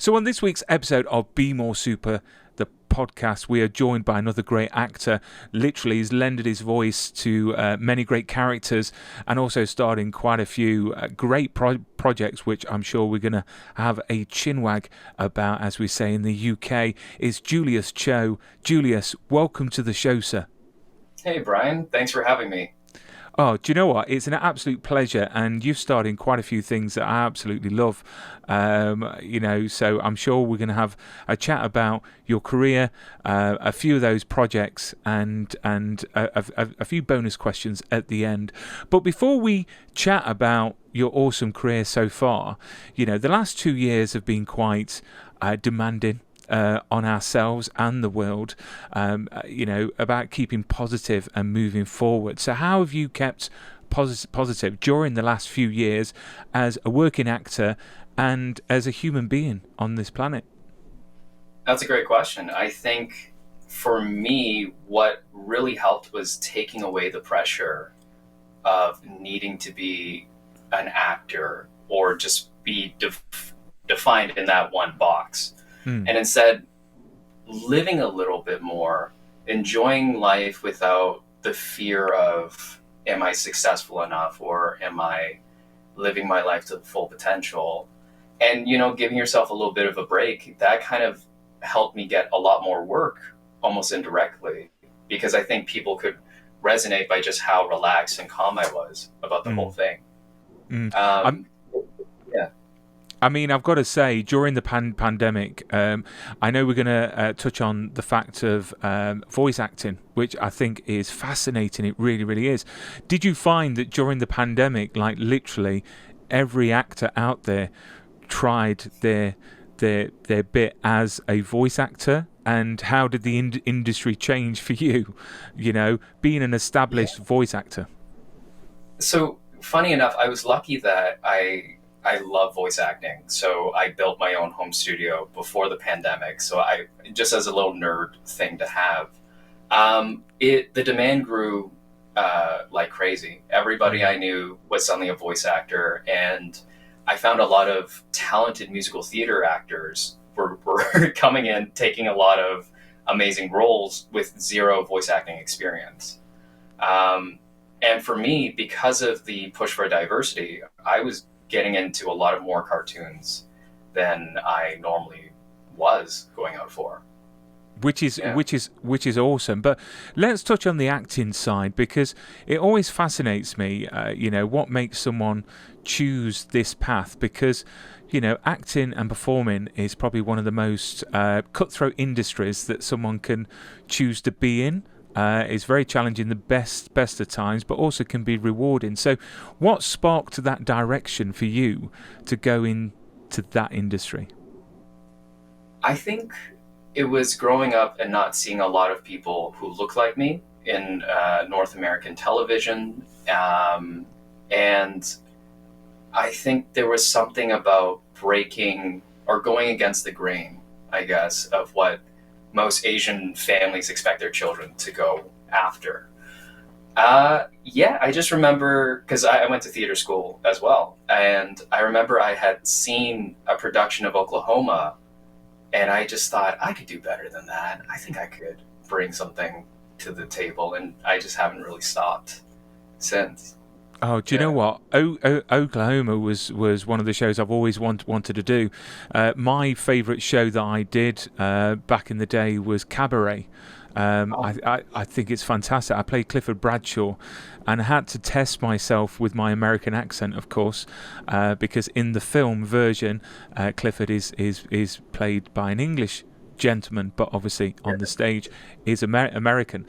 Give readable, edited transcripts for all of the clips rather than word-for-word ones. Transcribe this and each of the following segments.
So on this week's episode of Be More Super, the podcast, we are joined by another great actor. Literally, he's lended his voice to many great characters and also starred in quite a few great projects, which I'm sure we're going to have a chinwag about, as we say in the UK. Is Julius Cho. Julius, welcome to the show, sir. Hey, Brian. Thanks for having me. Oh, do you know what? It's an absolute pleasure, and you've starred in quite a few things that I absolutely love. So I'm sure we're going to have a chat about your career, a few of those projects, and a few bonus questions at the end. But before we chat about your awesome career so far, the last 2 years have been quite demanding. On ourselves and the world, about keeping positive and moving forward. So how have you kept positive during the last few years as a working actor and as a human being on this planet? That's a great question. I think for me, what really helped was taking away the pressure of needing to be an actor or just be defined in that one box. And instead living a little bit more, enjoying life without the fear of, am I successful enough or am I living my life to the full potential? And, giving yourself a little bit of a break, that kind of helped me get a lot more work almost indirectly, because I think people could resonate by just how relaxed and calm I was about the whole thing. Yeah. I mean, I've got to say, during the pandemic, I know we're going to touch on the fact of voice acting, which I think is fascinating. It really, really is. Did you find that during the pandemic, like literally every actor out there tried their bit as a voice actor? And how did the industry change for you, being an established voice actor? So, funny enough, I was lucky that I love voice acting. So I built my own home studio before the pandemic. So I, just as a little nerd thing to have, the demand grew like crazy. Everybody I knew was suddenly a voice actor. And I found a lot of talented musical theater actors were coming in, taking a lot of amazing roles with zero voice acting experience. And for me, because of the push for diversity, I was getting into a lot of more cartoons than I normally was going out for. Which is awesome. But let's touch on the acting side, because it always fascinates me, what makes someone choose this path, because acting and performing is probably one of the most cutthroat industries that someone can choose to be in. It's very challenging, the best of times, but also can be rewarding. So what sparked that direction for you to go into that industry? I think it was growing up and not seeing a lot of people who look like me in North American television. And I think there was something about breaking or going against the grain, I guess, of what most Asian families expect their children to go after. I just remember, because I went to theater school as well, and I remember I had seen a production of Oklahoma, and I just thought, I could do better than that. I think I could bring something to the table, and I just haven't really stopped since. Oh, do you know what? Oklahoma was one of the shows I've always wanted to do. My favourite show that I did back in the day was Cabaret. I think it's fantastic. I played Clifford Bradshaw, and I had to test myself with my American accent, of course, because in the film version, Clifford is played by an English gentleman, but obviously on the stage is American.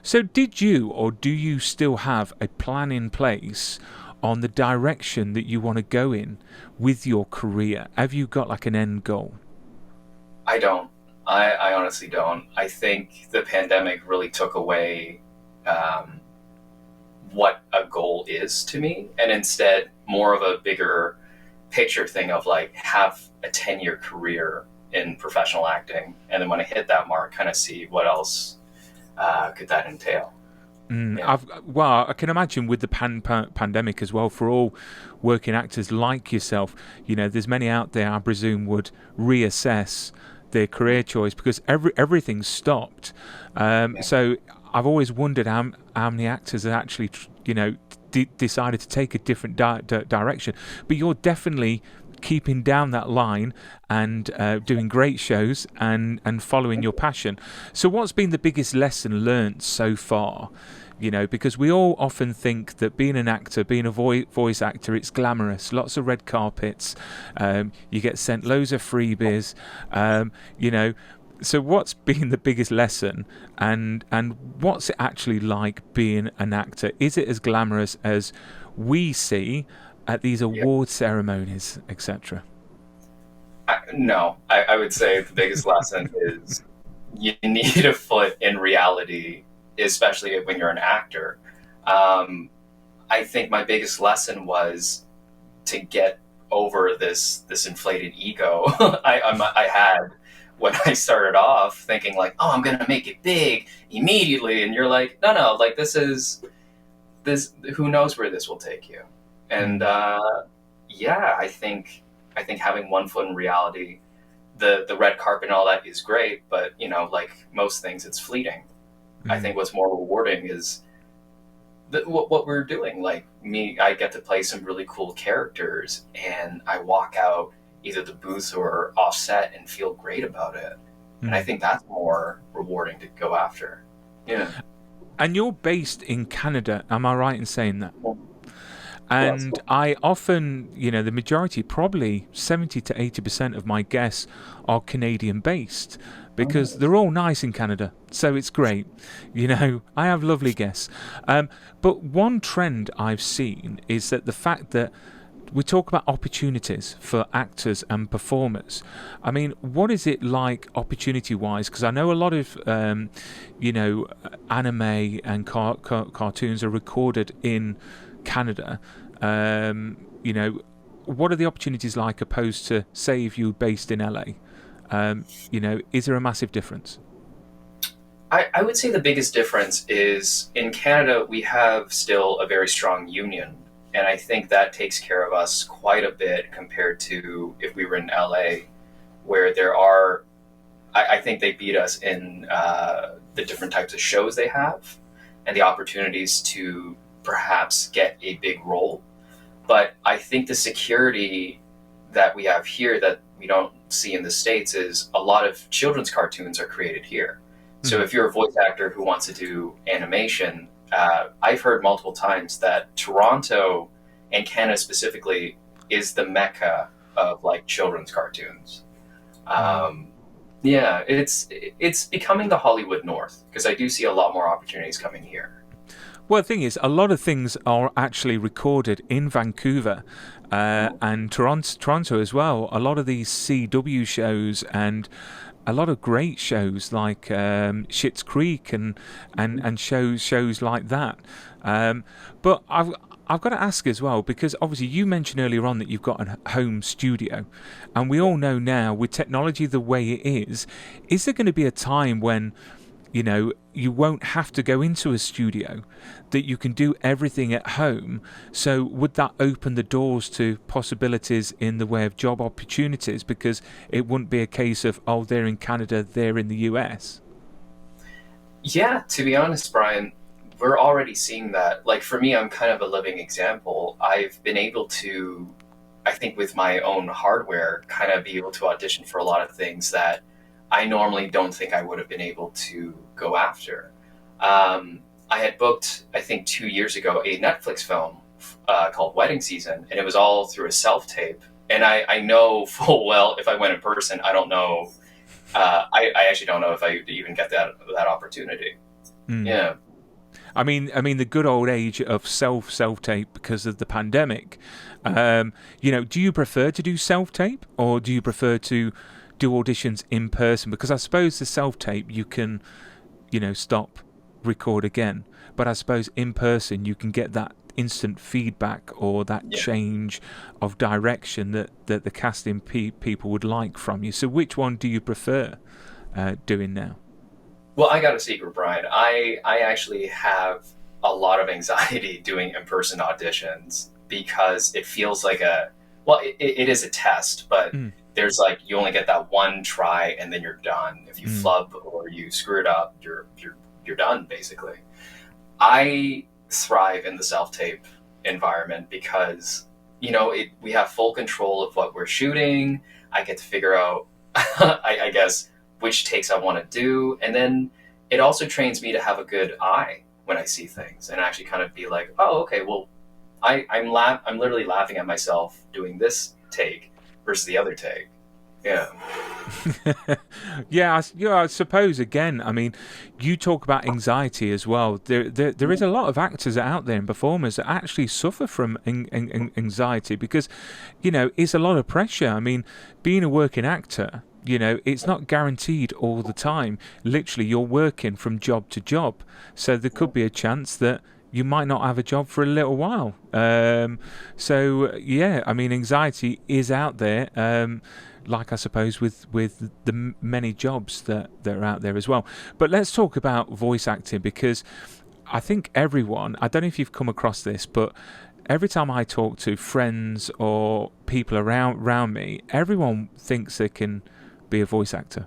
So did you, or do you still have a plan in place on the direction that you want to go in with your career? Have you got like an end goal? I don't. I honestly don't. I think the pandemic really took away what a goal is to me, and instead more of a bigger picture thing of like have a 10-year career in professional acting, and then when I hit that mark, kind of see what else could that entail. Yeah. Well, I can imagine with the pandemic as well, for all working actors like yourself, there's many out there I presume would reassess their career choice because everything's stopped. Yeah. So I've always wondered how many actors have actually, decided to take a different direction. But you're definitely keeping down that line and doing great shows and following your passion. So what's been the biggest lesson learnt so far? Because we all often think that being an actor, being a voice actor, it's glamorous, lots of red carpets, you get sent loads of freebies, so what's been the biggest lesson, and what's it actually like being an actor? Is it as glamorous as we see at these Yeah. award ceremonies, etc.? No, I would say the biggest lesson is you need a foot in reality, especially when you're an actor. I think my biggest lesson was to get over this inflated ego I had when I started off, thinking like, oh, I'm gonna make it big immediately, and you're like, no, like this. Who knows where this will take you? And yeah, I think having one foot in reality, the red carpet and all that is great, but like most things, it's fleeting. I think what's more rewarding is what we're doing. Like me, I get to play some really cool characters, and I walk out either the booth or offset and feel great about it. And I think that's more rewarding to go after. Yeah. And you're based in Canada, am I right in saying that? And Well, I often, the majority, probably 70 to 80% of my guests are Canadian based because they're all nice in Canada. So it's great. I have lovely guests. But one trend I've seen is that the fact that we talk about opportunities for actors and performers. I mean, what is it like opportunity-wise? Because I know a lot of, anime and cartoons are recorded in Canada. What are the opportunities like opposed to, say, if you're based in LA? Is there a massive difference? I would say the biggest difference is in Canada, we have still a very strong union. And I think that takes care of us quite a bit compared to if we were in LA, where there are, I think they beat us in the different types of shows they have and the opportunities to perhaps get a big role. But I think the security that we have here that we don't see in the States is a lot of children's cartoons are created here. So if you're a voice actor who wants to do animation, I've heard multiple times that Toronto and Canada specifically is the mecca of like children's cartoons. Yeah, it's becoming the Hollywood North because I do see a lot more opportunities coming here. Well, the thing is, a lot of things are actually recorded in Vancouver and Toronto as well. A lot of these CW shows and a lot of great shows like Schitt's Creek and shows like that. But I've got to ask as well, because obviously you mentioned earlier on that you've got a home studio, and we all know now with technology the way it is there going to be a time when you won't have to go into a studio, that you can do everything at home? So would that open the doors to possibilities in the way of job opportunities, because it wouldn't be a case of, oh, they're in Canada, they're in the US? Yeah, to be honest, Brian, we're already seeing that. Like for me, I'm kind of a living example. I've been able to, I think, with my own hardware, kind of be able to audition for a lot of things that I normally don't think I would have been able to go after. I had booked, I think 2 years ago, a Netflix film called Wedding Season, and it was all through a self-tape. And I know full well if I went in person, I don't know. I actually don't know if I would even get that opportunity. Yeah. I mean, the good old age of self-tape because of the pandemic. Do you prefer to do self-tape, or do you prefer to do auditions in person? Because I suppose the self-tape you can, stop, record again. But I suppose in person you can get that instant feedback or that change of direction that the casting people would like from you. So which one do you prefer doing now? Well, I got a secret, Brian. I actually have a lot of anxiety doing in-person auditions because it feels like it is a test, but there's like, you only get that one try and then you're done. If you flub or you screw it up, you're done basically. I thrive in the self-tape environment because, we have full control of what we're shooting. I get to figure out, I guess, which takes I want to do. And then it also trains me to have a good eye when I see things and actually kind of be like, oh, okay, well, I'm literally laughing at myself doing this take versus the other take. Yeah. Yeah, I suppose, again, I mean, you talk about anxiety as well. There is a lot of actors out there and performers that actually suffer from anxiety because, it's a lot of pressure. I mean, being a working actor, it's not guaranteed all the time. Literally, you're working from job to job. So there could be a chance that you might not have a job for a little while. So, yeah, I mean, anxiety is out there. Like I suppose with the many jobs that are out there as well. But let's talk about voice acting, because I think everyone, I don't know if you've come across this, but every time I talk to friends or people around me, everyone thinks they can be a voice actor.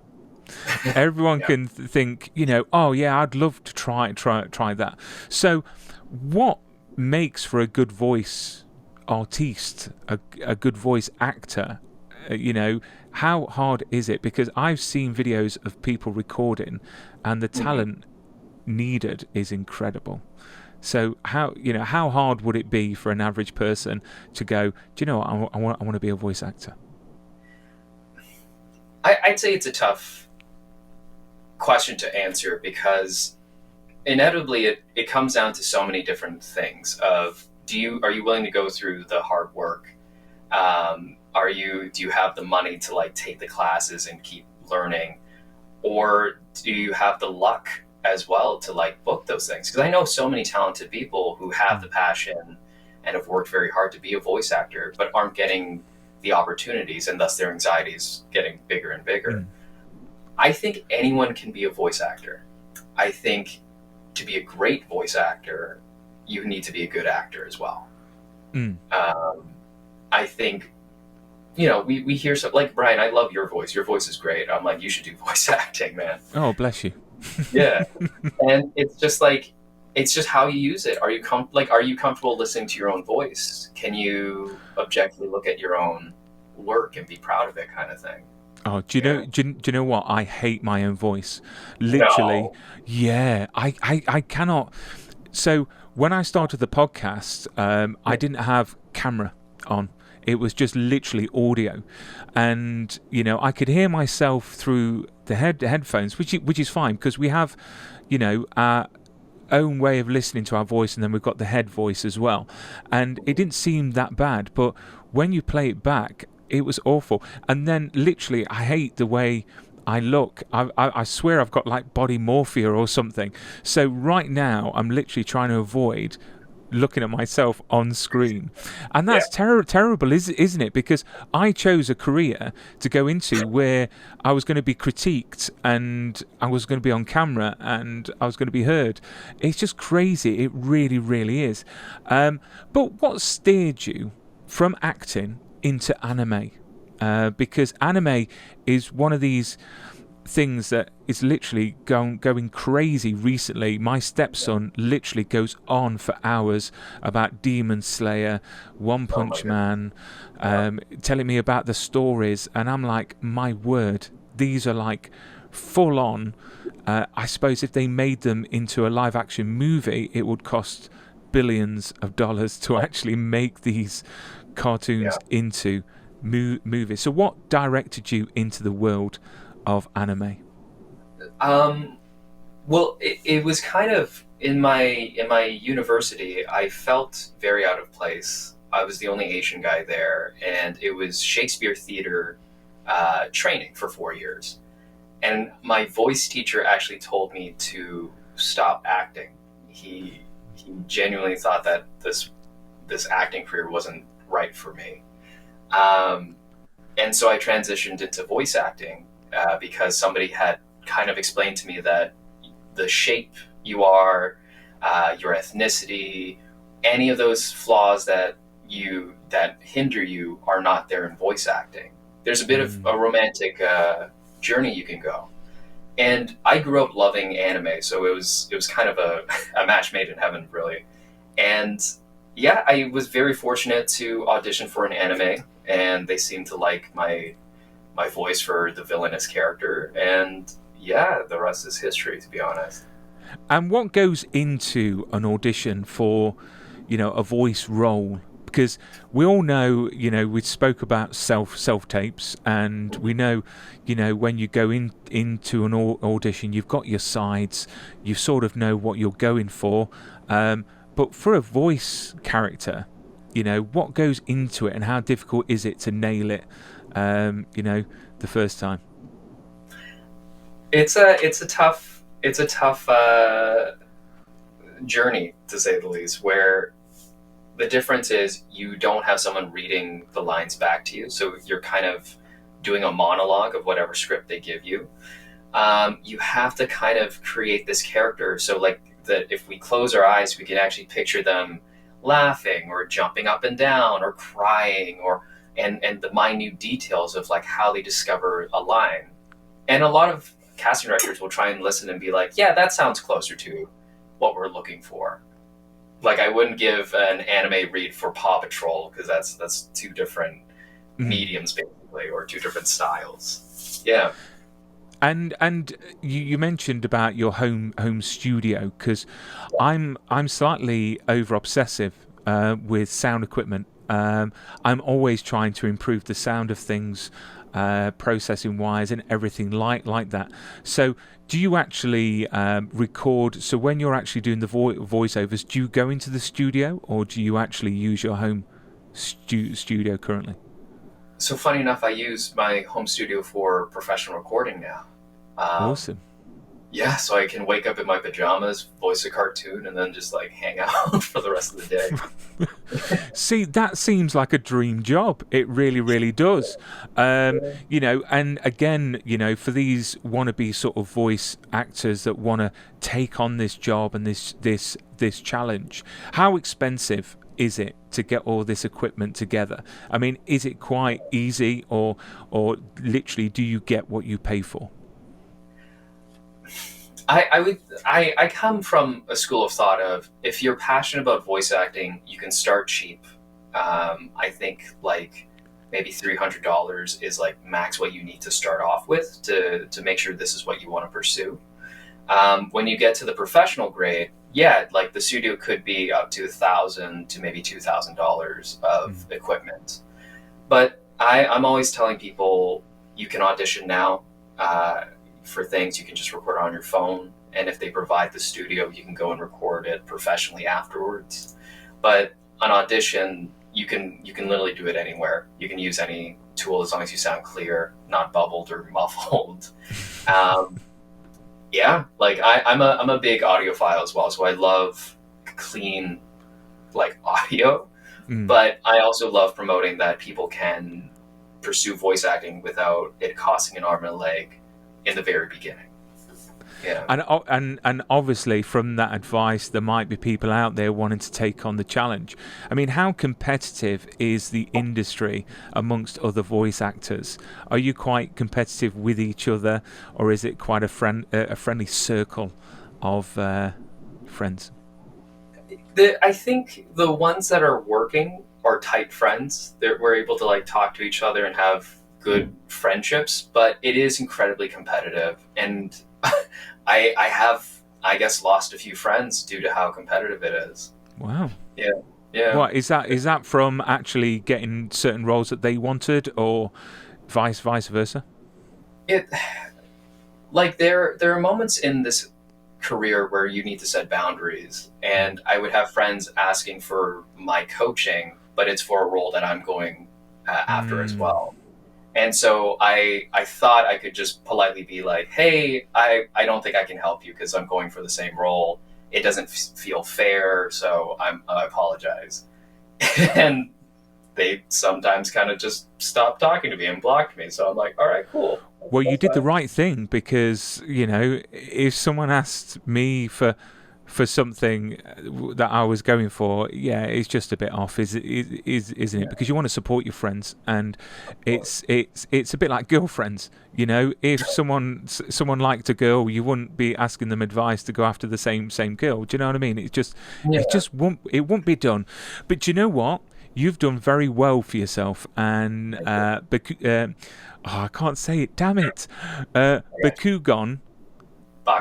Everyone can think, oh yeah, I'd love to try that. So what makes for a good voice artiste, a good voice actor? How hard is it? Because I've seen videos of people recording and the talent needed is incredible. So how hard would it be for an average person to go, do you know what, I want to be a voice actor? I'd say it's a tough question to answer because inevitably it comes down to so many different things of are you willing to go through the hard work? Do you have the money to like take the classes and keep learning, or do you have the luck as well to like book those things? Because I know so many talented people who have the passion and have worked very hard to be a voice actor, but aren't getting the opportunities, and thus their anxiety is getting bigger and bigger. I think anyone can be a voice actor. I think to be a great voice actor, you need to be a good actor as well. I think, we hear something like, Brian, I love your voice. Your voice is great. I'm like, you should do voice acting, man. Oh, bless you. Yeah. And it's just like, it's just how you use it. Are you comfortable listening to your own voice? Can you objectively look at your own work and be proud of it, kind of thing? Oh, do you know what? I hate my own voice. Literally. No. Yeah. I cannot. So when I started the podcast, I didn't have camera on. It was just literally audio, and I could hear myself through the headphones, which is fine because we have, our own way of listening to our voice, and then we've got the head voice as well, and it didn't seem that bad. But when you play it back, it was awful. And then literally, I hate the way I look. I swear I've got like body morphia or something. So right now, I'm literally trying to avoid looking at myself on screen, and that's terrible, isn't it? Because I chose a career to go into where I was going to be critiqued and I was going to be on camera and I was going to be heard. It's just crazy. It really, really is. But what steered you from acting into anime? Because anime is one of these things that is literally going crazy recently. My stepson literally goes on for hours about Demon Slayer, One Punch Man, telling me about the stories, and I'm like, my word, these are like full on. I suppose if they made them into a live action movie, it would cost billions of dollars to actually make these cartoons into movies. So what directed you into the world of anime? Well, it was kind of in my university. I felt very out of place. I was the only Asian guy there, and it was Shakespeare theater training for 4 years. And my voice teacher actually told me to stop acting. He genuinely thought that this acting career wasn't right for me. And so I transitioned into voice acting. Because somebody had kind of explained to me that the shape you are, your ethnicity, any of those flaws that hinder you are not there in voice acting. There's a bit of a romantic journey you can go. And I grew up loving anime, so it was kind of a match made in heaven, really. And yeah, I was very fortunate to audition for an anime, and they seemed to like my voice for the villainous character. And yeah, the rest is history, to be honest. And what goes into an audition for, a voice role? Because we all know, we spoke about self tapes, and we know, when you go into an audition, you've got your sides, you sort of know what you're going for. But for a voice character, what goes into it, and how difficult is it to nail it, the first time? It's a tough journey, to say the least, where the difference is you don't have someone reading the lines back to you, so you're kind of doing a monologue of whatever script they give you. You have to kind of create this character, so like that if we close our eyes, we can actually picture them laughing or jumping up and down or crying, and the minute details of like how they discover a line. And a lot of casting directors will try and listen and be like, yeah, that sounds closer to what we're looking for. Like, I wouldn't give an anime read for Paw Patrol, because that's two different mediums, basically, or two different styles. Yeah. And you mentioned about your home studio, because I'm slightly over obsessive with sound equipment. I'm always trying to improve the sound of things, processing wise and everything like that. So do you actually record? So when you're actually doing the voiceovers, do you go into the studio, or do you actually use your home studio currently? So funny enough, I use my home studio for professional recording now. Awesome. Yeah, so I can wake up in my pajamas, voice a cartoon, and then just like hang out for the rest of the day. See, that seems like a dream job. It really, really does. And again, for these wannabe sort of voice actors that want to take on this job and this challenge, how expensive is it to get all this equipment together? I mean, is it quite easy, or literally do you get what you pay for? I come from a school of thought of, if you're passionate about voice acting, you can start cheap. I think like maybe $300 is like max what you need to start off with to make sure this is what you want to pursue. When you get to the professional grade, yeah, like the studio could be up to $1,000 to maybe $2,000 of equipment. But I'm always telling people, you can audition now. For things, you can just record on your phone, and if they provide the studio, you can go and record it professionally afterwards. But on audition, you can literally do it anywhere. You can use any tool as long as you sound clear, not bubbled or muffled. Yeah, like I'm a big audiophile as well, so I love clean like audio. But I also love promoting that people can pursue voice acting without it costing an arm and a leg in the very beginning. Yeah. And obviously from that advice, there might be people out there wanting to take on the challenge. I mean, how competitive is the industry amongst other voice actors? Are you quite competitive with each other, or is it quite a friendly circle of friends? I think the ones that are working are tight friends. We're able to like talk to each other and have good friendships, but it is incredibly competitive, and I have, I guess, lost a few friends due to how competitive it is. Wow. Yeah. What is that from actually getting certain roles that they wanted, or vice versa? It like there are moments in this career where you need to set boundaries, and I would have friends asking for my coaching, but it's for a role that I'm going after as well. And so I thought I could just politely be like, hey, I don't think I can help you because I'm going for the same role. It doesn't feel fair, so I apologize. And they sometimes kind of just stopped talking to me and blocked me. So I'm like, all right, cool. Well, you did the right thing, because, if someone asked me for for something that I was going for, yeah, it's just a bit off, isn't it? Because you want to support your friends, and it's a bit like girlfriends. You know, if someone liked a girl, you wouldn't be asking them advice to go after the same girl. Do you know what I mean? It just won't be done. But do you know what? You've done very well for yourself, and I can't say it. Damn it, Bakugan.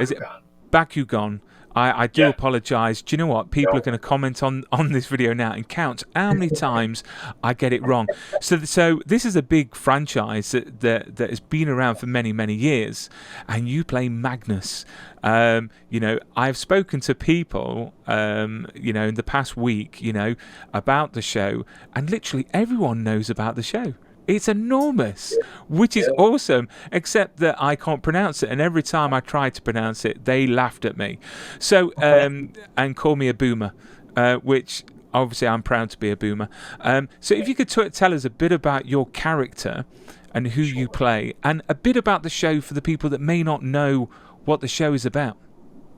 Is it Bakugan. Bakugan? I do apologise. Do you know what? People are going to comment on this video now and count how many times I get it wrong. So this is a big franchise that has been around for many, many years, and you play Magnus. You know, I've spoken to people, you know, in the past week, you know, about the show, and literally everyone knows about the show. It's enormous, which is awesome, except that I can't pronounce it. And every time I try to pronounce it, they laughed at me. So, and call me a boomer, which obviously I'm proud to be a boomer. So if you could tell us a bit about your character and who you play, and a bit about the show for the people that may not know what the show is about.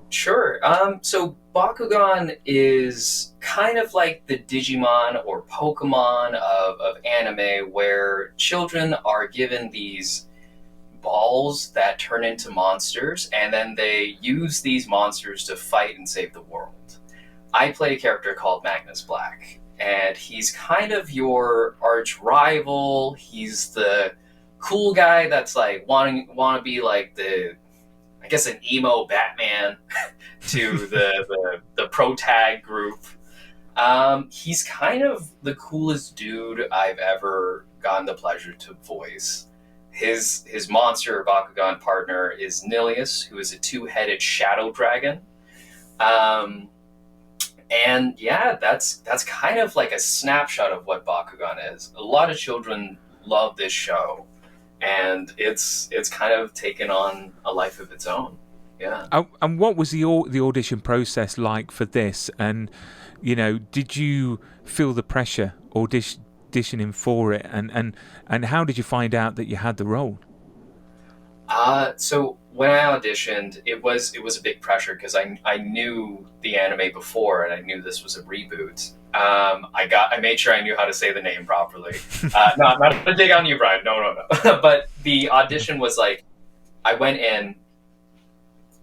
Sure. So Bakugan is kind of like the Digimon or Pokemon of anime, where children are given these balls that turn into monsters, and then they use these monsters to fight and save the world. I play a character called Magnus Black, and he's kind of your arch rival. He's the cool guy that's like want to be like I guess an emo Batman to the pro tag group. He's kind of the coolest dude I've ever gotten the pleasure to voice. His monster Bakugan partner is Nilius, who is a two-headed shadow dragon. And yeah, that's kind of like a snapshot of what Bakugan is. A lot of children love this show, and it's kind of taken on a life of its own. Yeah. And what was the audition process like for this? And you know, did you feel the pressure auditioning for it? And how did you find out that you had the role? So when I auditioned, it was a big pressure because I knew the anime before, and I knew this was a reboot. I made sure I knew how to say the name properly. No, I'm not going to dig on you, Brian. No. But the audition was like, I went in,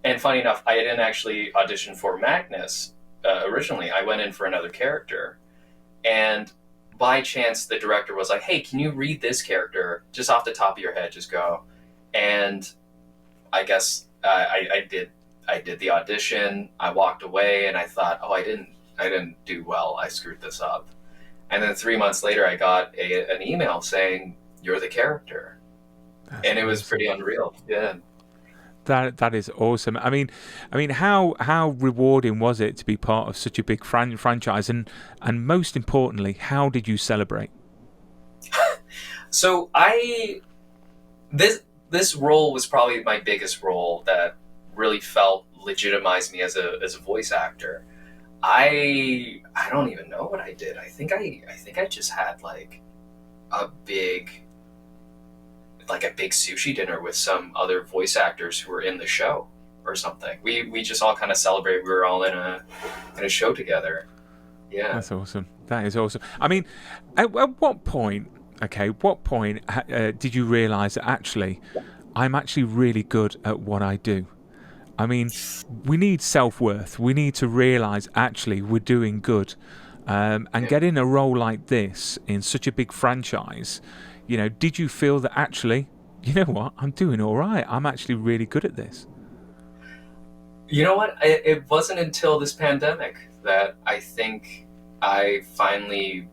and funny enough, I didn't actually audition for Magnus originally. I went in for another character, and by chance, the director was like, "Hey, can you read this character just off the top of your head? Just go." And I guess I did. I did the audition. I walked away, and I thought, "Oh, I didn't do well. I screwed this up." And then 3 months later, I got an email saying, "You're the character," and it was pretty unreal. Yeah. That is awesome. I mean, how rewarding was it to be part of such a big franchise, and most importantly, how did you celebrate? So this role was probably my biggest role that really felt legitimized me as a voice actor. I don't even know what I did. I think I just had like a big sushi dinner with some other voice actors who were in the show or something. We just all kind of celebrated. We were all in a show together. Yeah. That's awesome. That is awesome. I mean, at what point did you realize that actually I'm actually really good at what I do? I mean, we need self-worth. We need to realize actually we're doing good. And getting a role like this in such a big franchise, you know, did you feel that actually, you know what, I'm doing all right. I'm actually really good at this. You know what? It wasn't until this pandemic that I think I finally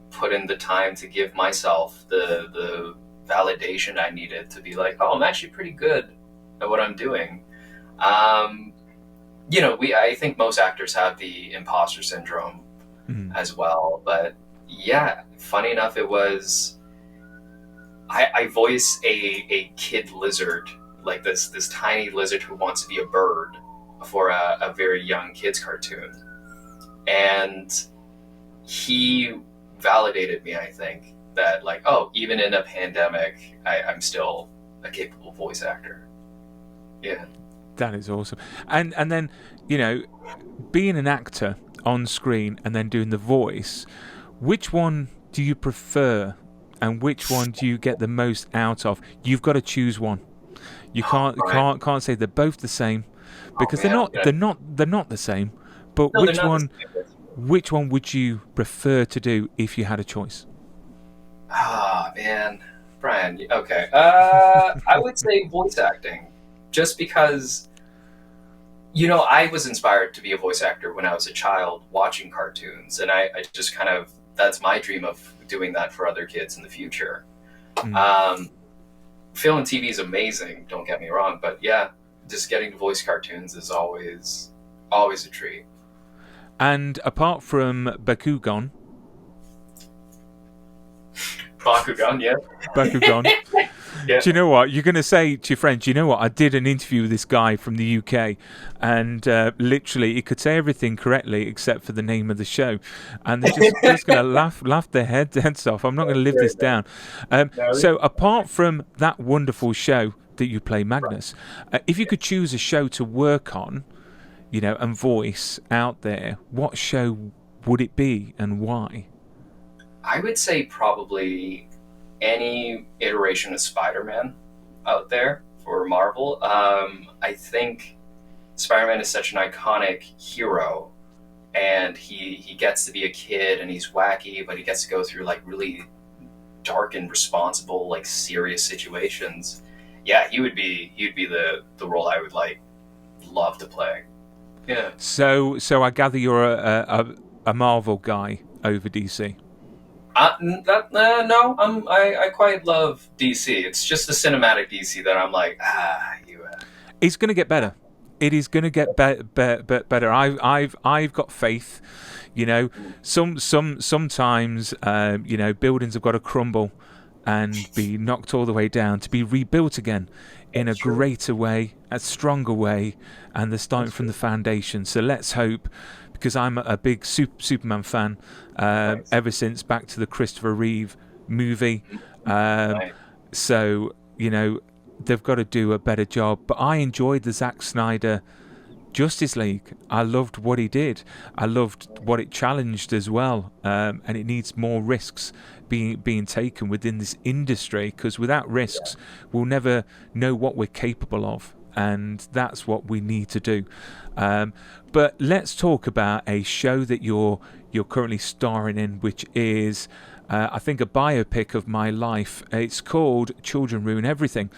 put in the time to give myself the validation I needed to be like, oh, I'm actually pretty good at what I'm doing. You know, I think most actors have the imposter syndrome as well. But yeah, funny enough, it was I voice a kid lizard, like this tiny lizard who wants to be a bird for a very young kids cartoon, and he validated me. I think that like, oh, even in a pandemic, I'm still a capable voice actor. Yeah. That is awesome. And then, you know, being an actor on screen and then doing the voice, which one do you prefer, and which one do you get the most out of? You've got to choose one. You can't say they're both the same, because they're not the same. But No, they're not the same. which one would you prefer to do if you had a choice? Ah, man. Brian, okay. I would say voice acting, just because, I was inspired to be a voice actor when I was a child watching cartoons, and I just kind of, that's my dream of doing that for other kids in the future. Film and TV is amazing, don't get me wrong, but yeah, just getting to voice cartoons is always a treat. And apart from Bakugan, yeah. Bakugan. Yeah. Do you know what? You're going to say to your friends, do you know what? I did an interview with this guy from the UK, and literally he could say everything correctly except for the name of the show. And they're just going to laugh their heads off. I'm not going to live this down. So apart from that wonderful show that you play, Magnus, if you could choose a show to work on, and voice out there, what show would it be and why? I would say probably any iteration of Spider-Man out there for Marvel. I think Spider-Man is such an iconic hero, and he gets to be a kid, and he's wacky, but he gets to go through like really dark and responsible, like serious situations. Yeah, he'd be the role I would love to play. Yeah. So I gather you're a Marvel guy over DC. No, I quite love DC. It's just the cinematic DC that I'm like, It's going to get better. It is going to get better. I've got faith. Sometimes buildings have got to crumble and be knocked all the way down to be rebuilt again in a greater way, a stronger way, and they're starting from the foundation. So let's hope, because I'm a big Superman fan ever since back to the Christopher Reeve movie. So, they've got to do a better job. But I enjoyed the Zack Snyder Justice League. I loved what he did. I loved what it challenged as well. And it needs more risks being taken within this industry, because without risks, we'll never know what we're capable of. And that's what we need to do. But let's talk about a show that you're currently starring in, which is, I think, a biopic of my life. It's called Children Ruin Everything,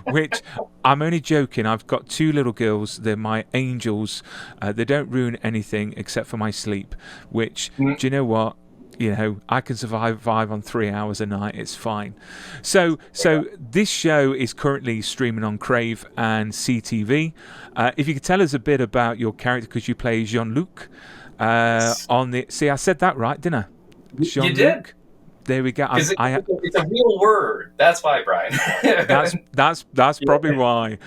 which I'm only joking. I've got 2 little girls. They're my angels. They don't ruin anything except for my sleep, which, do you know what? I can survive on 3 hours a night. It's fine. So this show is currently streaming on Crave and CTV. If you could tell us a bit about your character, because you play Jean-Luc on the. See, I said that right, didn't I? You did. There we go. It's a real word. That's why, Brian. that's probably why.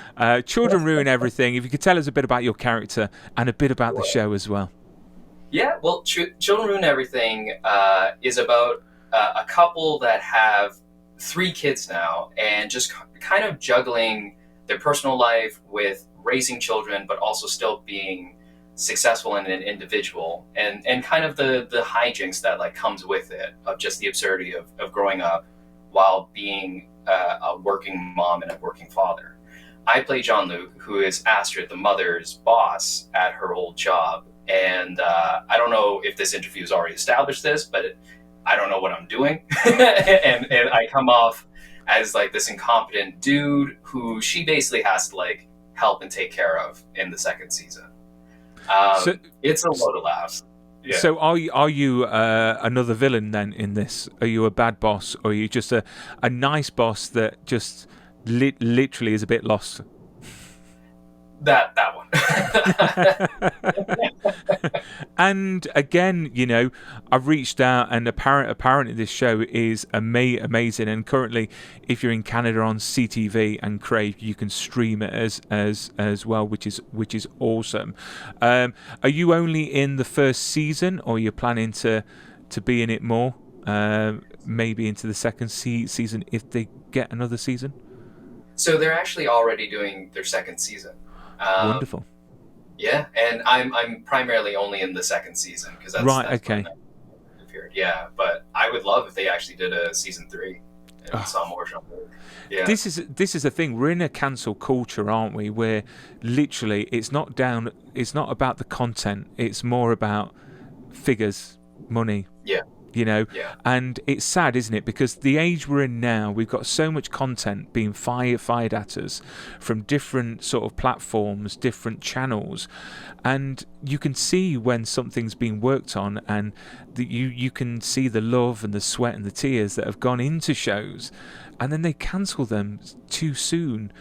Children Ruin Everything. If you could tell us a bit about your character and a bit about the show as well. Yeah, well, Children Ruin Everything is about a couple that have 3 kids now, and just kind of juggling their personal life with raising children, but also still being successful in an individual, and kind of the hijinks that comes with it, of just the absurdity of growing up while being a working mom and a working father. I play Jean-Luc, who is Astrid, the mother's boss at her old job. And I don't know if this interview has already established this, but I don't know what I'm doing. and I come off as this incompetent dude who she basically has to help and take care of in the 2nd season. So it's a load of laughs. Yeah. So are you another villain then in this? Are you a bad boss, or are you just a nice boss that just literally is a bit lost? That one. And again, I've reached out, and apparently this show is amazing. And currently, if you're in Canada on CTV and Crave, you can stream it as well, which is awesome. Are you only in the 1st season, or are you planning to be in it more? Maybe into the 2nd season if they get another season? So they're actually already doing their 2nd season. Wonderful. Yeah, and I'm primarily only in the second season because that's Okay. when I appeared. Yeah, but I would love if they actually did a season 3 and saw more Jean Luc. Yeah, This is the thing. We're in a cancel culture, aren't we? Where literally it's not about the content. It's more about figures, money. yeah, yeah, And it's sad, isn't it? Because the age we're in now, we've got so much content being fired at us from different sort of platforms, different channels, and you can see when something's being worked on, and you can see the love and the sweat and the tears that have gone into shows, and then they cancel them too soon.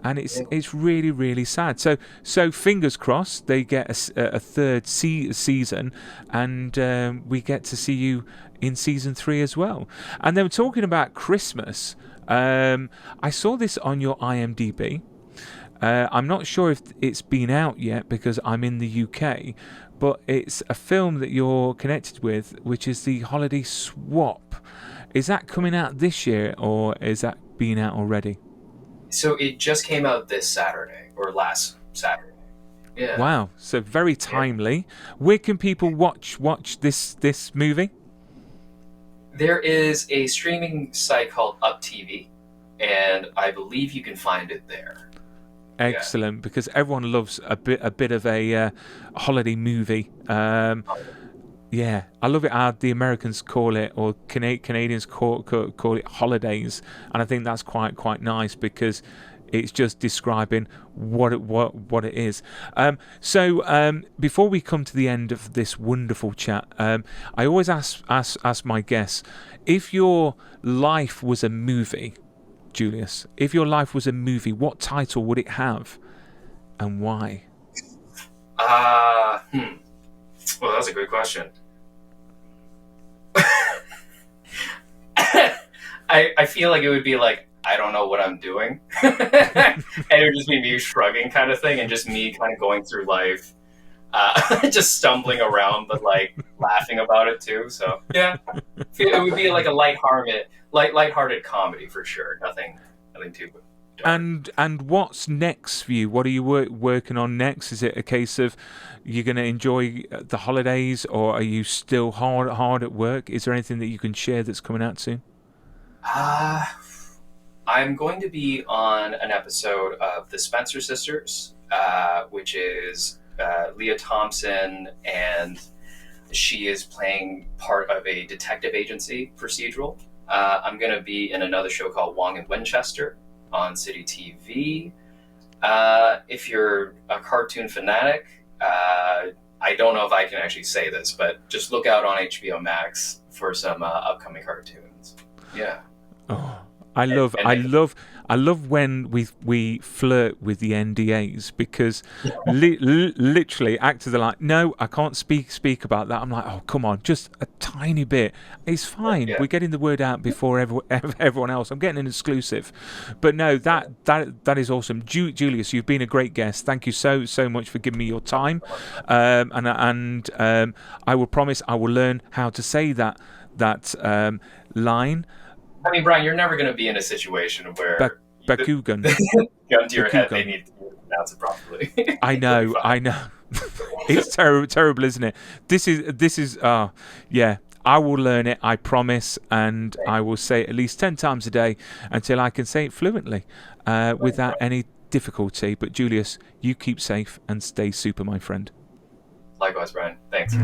And it's really, really sad. So fingers crossed they get a third season, and we get to see you in season 3 as well. And then we're talking about Christmas. I saw this on your IMDb. I'm not sure if it's been out yet because I'm in the UK, but it's a film that you're connected with, which is the Holiday Swap. Is that coming out this year, or is that been out already? So it just came out this Saturday or last Saturday. Yeah. Wow, so very timely. Where can people watch this movie? There is a streaming site called Up TV, and I believe you can find it there. Excellent, because everyone loves a bit of a holiday movie. Yeah, I love it how the Americans call it, or Canadians call it holidays, and I think that's quite nice because it's just describing what it is. So before we come to the end of this wonderful chat, I always ask my guests, if your life was a movie, Julius, if your life was a movie, what title would it have, and why? Well, that's a great question. I feel like it would be like, I don't know what I'm doing. And it would just be me shrugging kind of thing, and just me kind of going through life, just stumbling around, but like laughing about it too. So yeah, it would be like a lighthearted comedy for sure. Nothing too dark. And what's next for you? What are you working on next? Is it a case of you're going to enjoy the holidays, or are you still hard at work? Is there anything that you can share that's coming out soon? I'm going to be on an episode of The Spencer Sisters, which is Leah Thompson, and she is playing part of a detective agency procedural. I'm going to be in another show called Wong and Winchester on City TV. If you're a cartoon fanatic, I don't know if I can actually say this, but just look out on HBO Max for some upcoming cartoons. Yeah. Oh, I love when we flirt with the NDAs, because literally actors are like, no, I can't speak about that. I'm like, oh, come on, just a tiny bit. It's fine. Yeah. We're getting the word out before everyone else. I'm getting an exclusive. But no, that is awesome. Julius, you've been a great guest. Thank you so much for giving me your time. And I will promise I will learn how to say that line. I mean, Brian, you're never going to be in a situation where Bakugan. gun to your head, they need to pronounce it properly. I know. It's terrible, isn't it? This is. Yeah. I will learn it, I promise, and I will say it at least 10 times a day until I can say it fluently, without any difficulty. But Julius, you keep safe and stay super, my friend. Likewise, Brian. Thanks.